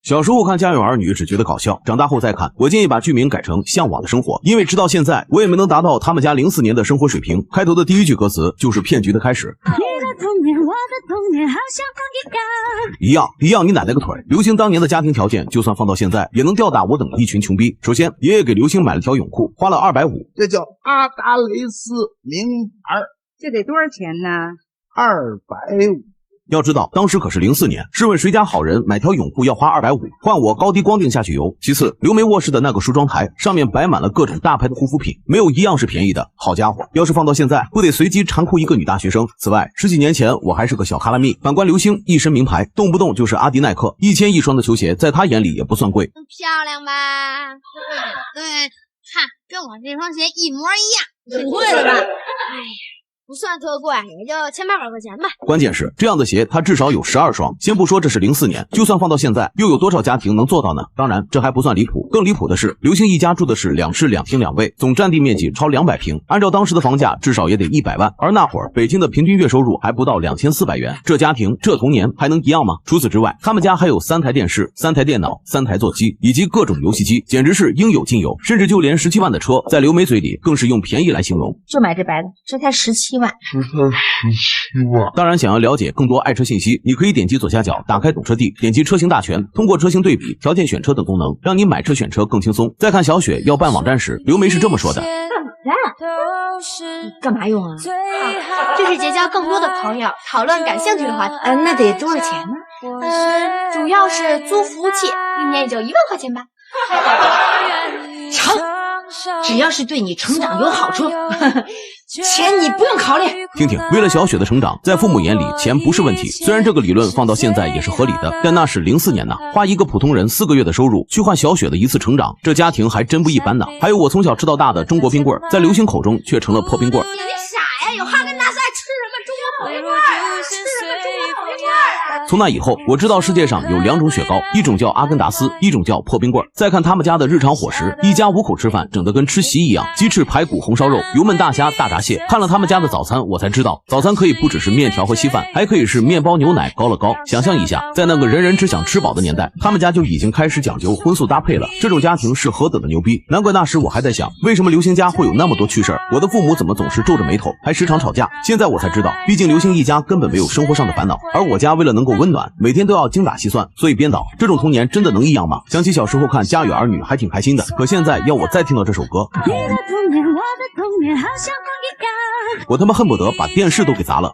小时候看《家有儿女》只觉得搞笑，长大后再看，我建议把剧名改成《向往的生活》，因为直到现在我也没能达到他们家04年的生活水平。开头的第一句歌词就是骗局的开始。一样，你奶奶个腿！刘星当年的家庭条件，就算放到现在，也能吊打我等一群穷逼。首先，爷爷给刘星买了条泳裤，花了250，这叫阿达雷斯名牌，这得多少钱呢？250。要知道，当时可是04年，试问谁家好人买条泳裤要花250？换我高低光腚下去游。其次，刘梅卧室的那个梳妆台上面摆满了各种大牌的护肤品，没有一样是便宜的。好家伙，要是放到现在，不得随机馋哭一个女大学生？此外，10几年前我还是个小卡拉蜜，反观刘星一身名牌，动不动就是阿迪耐克，1000一双的球鞋，在他眼里也不算贵。漂亮吧？对，看跟我这双鞋一模一样，挺贵的吧？哎呀。不算特贵，也就1800块钱吧。关键是这样的鞋，它至少有12双。先不说这是04年，就算放到现在，又有多少家庭能做到呢？当然，这还不算离谱，更离谱的是，刘星一家住的是2室2厅2卫，总占地面积超200平，按照当时的房价，至少也得100万。而那会儿北京的平均月收入还不到2400元，这家庭这童年还能一样吗？除此之外，他们家还有3台电视、3台电脑、3台座机，以及各种游戏机，简直是应有尽有。甚至就连17万的车，在刘梅嘴里更是用便宜来形容。就买这白的，这才17万。17万。当然，想要了解更多爱车信息，你可以点击左下角打开懂车帝，点击车型大全，通过车型对比、条件选车等功能，让你买车选车更轻松。在看小雪要办网站时，刘梅是这么说的：干嘛用啊？这是结交更多的朋友，讨论感兴趣的话题。那得多少钱呢？主要是租服务器，一年也就1万块钱吧。成，只要是对你成长有好处，钱你不用考虑。听听，为了小雪的成长，在父母眼里钱不是问题。虽然这个理论放到现在也是合理的，但那是04年呢，花一个普通人4个月的收入去换小雪的一次成长，这家庭还真不一般呢。还有我从小吃到大的中国冰棍，在刘星口中却成了破冰棍。你傻呀，有哈根达斯还吃什么中国破冰棍啊？吃什么中国破冰棍啊？从那以后，我知道世界上有2种雪糕，一种叫阿根达斯，一种叫破冰棍。再看他们家的日常伙食，一家5口吃饭，整得跟吃席一样，鸡翅、排骨、红烧肉、油焖大虾、大闸蟹。看了他们家的早餐，我才知道早餐可以不只是面条和稀饭，还可以是面包、牛奶、高乐高。想象一下，在那个人人只想吃饱的年代，他们家就已经开始讲究荤素搭配了。这种家庭是何等的牛逼！难怪那时我还在想，为什么刘星家会有那么多趣事儿？我的父母怎么总是皱着眉头，还时常吵架？现在我才知道，毕竟刘星一家根本没有生活上的烦恼，而我家为了能够温暖，每天都要精打细算，所以编导。这种童年真的能一样吗？想起小时候看《家有儿女》还挺开心的，可现在要我再听到这首歌，我他妈恨不得把电视都给砸了。